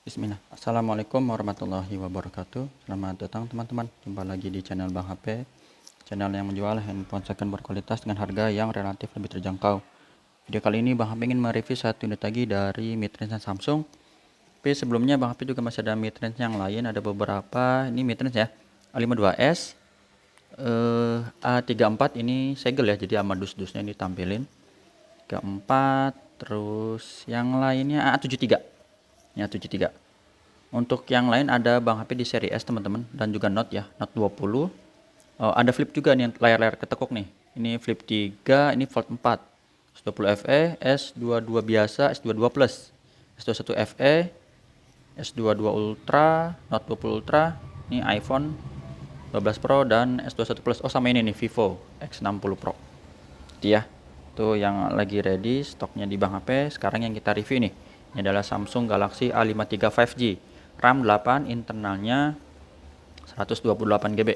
Bismillah. Assalamualaikum warahmatullahi wabarakatuh. Selamat datang teman-teman. Jumpa lagi di channel Bang HP. Channel yang menjual handphone second berkualitas dengan harga yang relatif lebih terjangkau. Video kali ini Bang HP ingin mereview satu unit lagi dari midrange Samsung. Tapi sebelumnya Bang HP juga masih ada midrange yang lain. Ada beberapa. Ini midrange ya. A52s. A34 ini segel ya. Jadi sama dus-dusnya ini tampilin. 34. Terus yang lainnya A73. Ini A73. Untuk yang lain ada Bang HP di seri S teman-teman, dan juga Note ya, Note 20. Ada flip juga nih, layar-layar ketekuk nih. Ini flip 3, ini Fold 4. S20 FE, S22 biasa, S22 Plus, S21 FE, S22 Ultra, Note 20 Ultra, ini iPhone 12 Pro dan S21 Plus. Oh sama ini nih Vivo X60 Pro. Itu ya. Tuh yang lagi ready stoknya di Bang HP. Sekarang yang kita review nih. Ini adalah Samsung Galaxy A53 5G. RAM 8, internalnya 128 GB.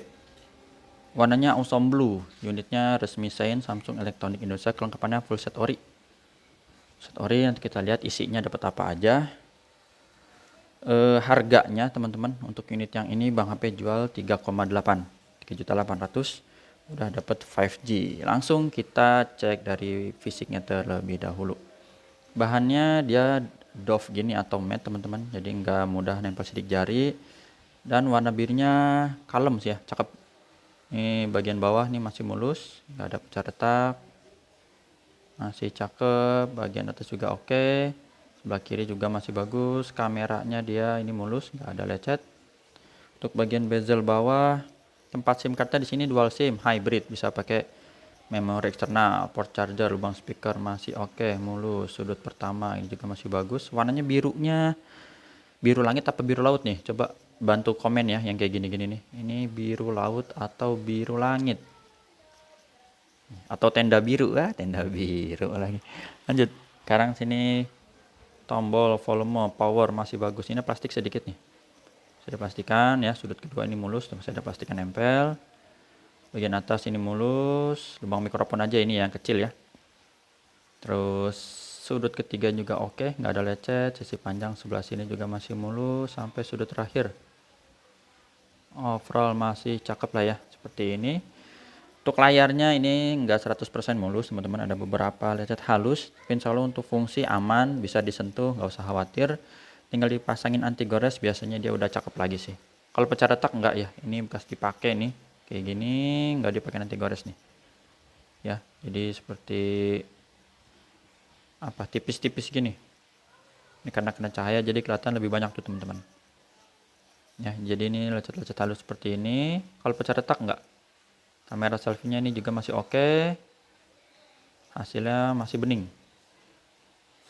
Warnanya Awesome Blue. Unitnya resmi sign Samsung Electronics Indonesia. Kelengkapannya full set ori. Set ori, nanti kita lihat isinya dapat apa aja. Harganya teman-teman untuk unit yang ini Bang HP jual 3,8. 3.800.000. Udah dapat 5G. Langsung kita cek dari fisiknya terlebih dahulu. Bahannya dia doff gini atau matte teman-teman, jadi nggak mudah nempel sidik jari. Dan warna birunya kalem sih ya, cakep. Ini bagian bawah nih masih mulus, nggak ada pecah retak, masih cakep. Bagian atas juga oke. Sebelah kiri juga masih bagus. Kameranya dia ini mulus, nggak ada lecet. Untuk bagian bezel bawah, tempat SIM cardnya di sini dual SIM hybrid, bisa pakai memori eksternal, port charger, lubang speaker masih oke, mulus. Sudut pertama ini juga masih bagus. Warnanya birunya biru langit apa biru laut nih? Coba bantu komen ya yang kayak gini-gini nih. Ini biru laut atau biru langit? Atau tenda biru? Tenda biru lagi. Lanjut. Sekarang sini tombol volume, power masih bagus. Ini plastik sedikit nih. Sudah pastikan ya, sudut kedua ini mulus, masih ada plastikan nempel. Bagian atas ini mulus, lubang mikrofon aja ini yang kecil ya. Terus sudut ketiga juga oke, nggak ada lecet. Sisi panjang sebelah sini juga masih mulus sampai sudut terakhir. Overall masih cakep lah ya, seperti ini. Untuk layarnya ini nggak 100% mulus teman-teman, ada beberapa lecet halus. Tapi insya Allah untuk fungsi aman, bisa disentuh, nggak usah khawatir. Tinggal dipasangin anti gores, biasanya dia udah cakep lagi sih. Kalau pecah retak enggak ya, ini bekas dipakai nih. Kayak gini nggak dipakai anti gores nih ya, jadi seperti apa, tipis-tipis gini. Ini karena kena cahaya jadi kelihatan lebih banyak tuh teman-teman ya. Jadi ini lecet-lecet halus seperti ini. Kalau pecah retak enggak. Kamera selfie-nya ini juga masih oke, hasilnya masih bening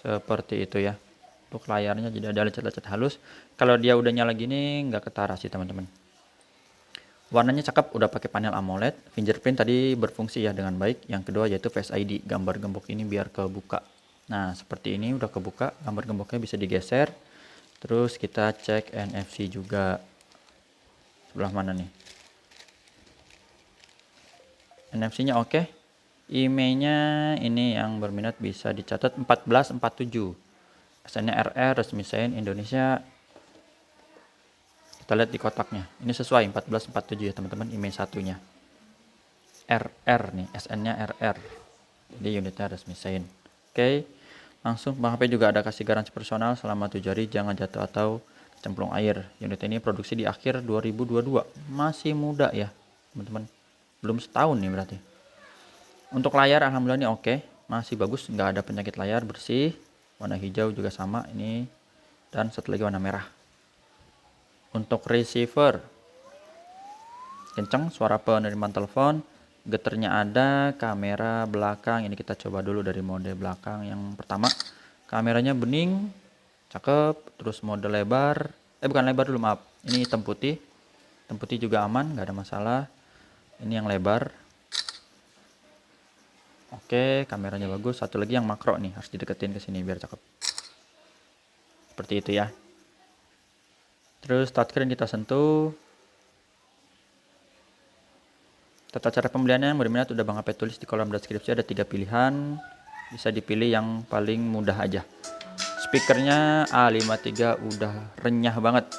seperti itu ya. Untuk layarnya jadi ada lecet-lecet halus. Kalau dia udah nyala gini nggak ketara sih teman-teman. Warnanya cakep, udah pakai panel AMOLED. Fingerprint tadi berfungsi ya dengan baik. Yang kedua yaitu Face ID, gambar gembok ini biar kebuka. Nah seperti ini udah kebuka, gambar gemboknya bisa digeser. Terus kita cek NFC juga. Sebelah mana nih? NFC-nya oke. IMEI-nya ini yang berminat bisa dicatat 1447. SN-nya RR, resmi sign Indonesia. Kita lihat di kotaknya. Ini sesuai 1447 ya teman-teman, IMEI satunya. RR nih, SN-nya RR. Jadi unitnya resmi sign. Oke. Langsung Bang HP juga ada kasih garansi personal selama 7 hari, jangan jatuh atau cemplung air. Unit ini produksi di akhir 2022. Masih muda ya, teman-teman. Belum setahun nih berarti. Untuk layar alhamdulillah ini oke, masih bagus, nggak ada penyakit layar, bersih. Warna hijau juga sama ini, dan satu lagi warna merah. Untuk receiver kencang, suara penerimaan telepon, geternya ada. Kamera belakang ini kita coba dulu dari mode belakang yang pertama. Kameranya bening, cakep. Terus mode lebar, bukan lebar dulu, maaf, ini hitam putih juga aman, nggak ada masalah. Ini yang lebar. Oke, kameranya bagus. Satu lagi yang makro nih, harus dideketin ke sini biar cakep. Seperti itu ya. Terus touchscreen kita sentuh. Tata cara pembeliannya yang berminat udah Bang HP tulis di kolom deskripsi, ada 3 pilihan. Bisa dipilih yang paling mudah aja. Speakernya A53 udah renyah banget.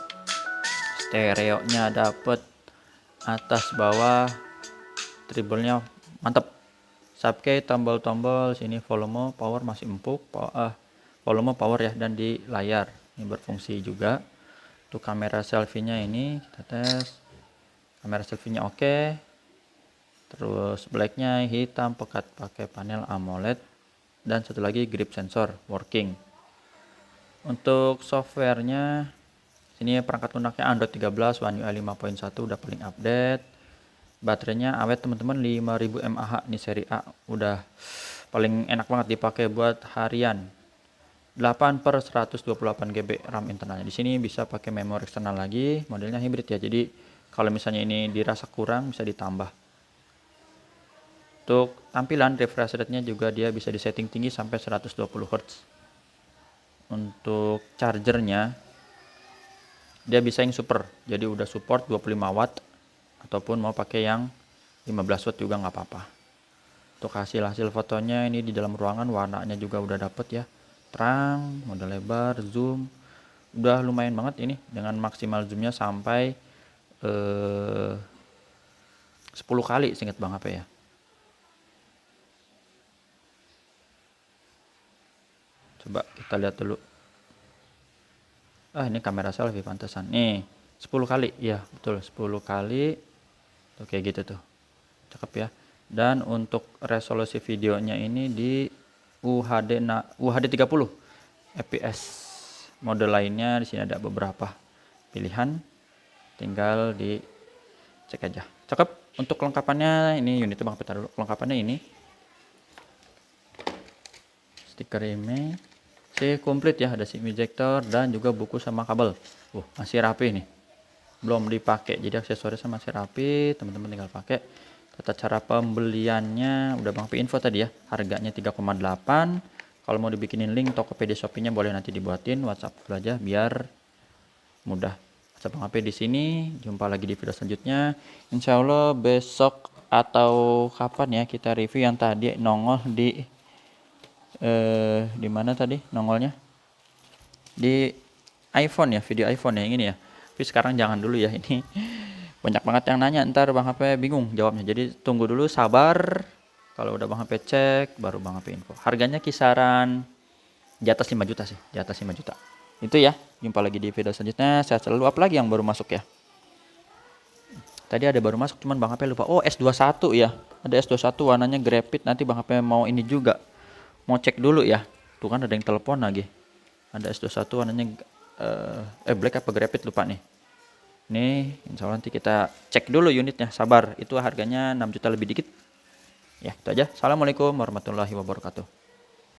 Stereonya dapet, atas bawah, treble-nya mantep. Subkey, tombol-tombol sini volume, power masih empuk, volume, power ya, dan di layar ini berfungsi juga. Untuk kamera selfie-nya ini kita tes. Kamera selfie-nya oke. Terus black-nya hitam pekat pakai panel AMOLED, dan satu lagi grip sensor working. Untuk softwarenya sini perangkat lunaknya Android 13, One UI 5.1 udah paling update. Baterainya awet teman-teman, 5000 mAh nih seri A, udah paling enak banget dipakai buat harian. 8/128 GB RAM internalnya. Di sini bisa pakai memori eksternal lagi, modelnya hybrid ya. Jadi kalau misalnya ini dirasa kurang bisa ditambah. Untuk tampilan refresh rate-nya juga dia bisa disetting tinggi sampai 120 Hz. Untuk chargernya dia bisa yang super, jadi udah support 25 watt ataupun mau pakai yang 15 watt juga nggak apa-apa. Untuk hasil fotonya ini di dalam ruangan, warnanya juga udah dapet ya, terang, mode lebar, zoom, udah lumayan banget ini, dengan maksimal zoomnya sampai 10 kali seingat Bang HP ya. Coba kita lihat dulu. Ini kamera selfie pantesan. Nih, 10 kali. Ya, betul, 10 kali. Tuh, kayak gitu tuh. Cakep ya. Dan untuk resolusi videonya ini di UHD 30 fps. Mode lainnya di sini ada beberapa pilihan. Tinggal dicek aja. Cakep. Untuk kelengkapannya ini unitnya Bang Peta dulu. Kelengkapannya ini. Stiker ini komplit ya, ada SIM ejector dan juga buku sama kabel. Masih rapi nih, belum dipakai, jadi aksesorisnya masih rapi, teman-teman tinggal pakai. Tata cara pembeliannya udah Bang Pi info tadi ya, harganya 3,8. Kalau mau dibikinin link Tokopedia Shopee-nya boleh nanti dibuatin, WhatsApp dulu aja biar mudah. WhatsApp Bang Pi di sini. Jumpa lagi di video selanjutnya. Insya Allah besok atau kapan ya kita review yang tadi nongol di mana tadi nongolnya, di iPhone ya, video iPhone ya, yang ini ya. Tapi sekarang jangan dulu ya, ini banyak banget yang nanya, ntar Bang HP bingung jawabnya, jadi tunggu dulu, sabar. Kalau udah Bang HP cek baru Bang HP info. Harganya kisaran di atas 5 juta sih, di atas 5 juta itu ya. Jumpa lagi di video selanjutnya. Saya selalu up lagi yang baru masuk ya. Tadi ada baru masuk cuman Bang HP lupa. S21 ya, ada S21 warnanya graphite. Nanti Bang HP mau ini juga, mau cek dulu ya. Tuh kan ada yang telepon lagi. Ada S21 warnanya black apa graphite lupa nih. Nih, insya Allah nanti kita cek dulu unitnya. Sabar, itu harganya 6 juta lebih dikit. Ya, itu aja. Assalamualaikum warahmatullahi wabarakatuh.